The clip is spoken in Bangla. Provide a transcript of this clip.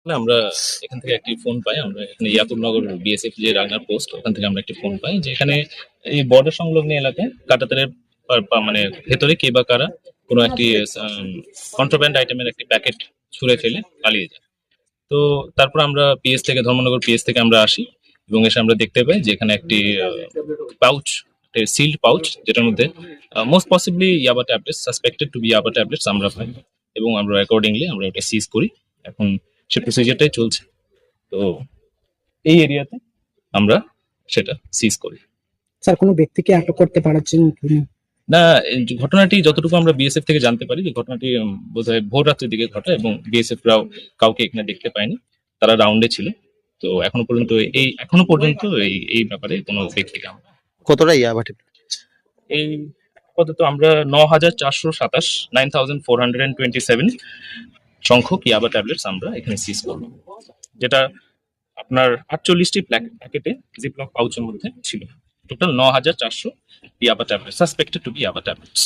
না, আমরা এখান থেকে একটি ফোন পাই। আমরা এখানে ইয়াকুবনগর বিএসএফ যে রাঙ্গার পোস্ট, ওখান থেকে আমরা একটি ফোন পাই যে এখানে এই বর্ডার সংলগ্ন এলাকায় কাঁটাতারের মানে ভেতরে কে বা কারা কোনো একটি কন্ট্রাব্যান্ড আইটেমের একটি প্যাকেট ছুঁড়ে ফেলে পালিয়ে যায়। তো তারপর আমরা পিএস থেকে, ধর্মনগর পিএস থেকে আমরা আসি এবং এসে আমরা দেখতে পাই যে এখানে একটি পাউচ, সিল্ড পাউচ, যেটার মধ্যে মোস্ট পসিবলি ইয়াবা ট্যাবলেটস, সাসপেক্টেড টু বি ইয়াবা ট্যাবলেটস আমরা পাই এবং আমরা অ্যাকর্ডিংলি আমরা ওটা সিজ করি। এখন সে প্রসিজারটাই চলছে। তো এই এরিয়াতে আমরা সেটা সিজ করি। স্যার কোনো ব্যক্তিকে আটক করতে পারছেন কিনা? না, এই যে ঘটনাটি যতটুকু আমরা বিএসএফ থেকে জানতে পারি যে ঘটনাটি বোধহয় ভোর রাত্রের দিকে ঘটে এবং বিএসএফ রাও কাউকে এখানে দেখতে পায়নি, তারা রাউন্ডে ছিল। তো এখনো পর্যন্ত এই ব্যাপারে কোনো ব্যক্তিকে আমরা কতটা ইয়াবা ট্যাবলেট? এই আপাতত আমরা ৯,৪২৭ 9,427 সংখ্যক ইয়াবা ট্যাবলেটস আমরা এখানে সিজ করব, যেটা আপনার ৪৮টি প্যাকেটে জিপলক পাউচের মধ্যে ছিল। টোটাল ৯,৪০০ ইয়াবা ট্যাবলেট, সাসপেক্টেড টু বি ইয়াবা ট্যাবলেটস।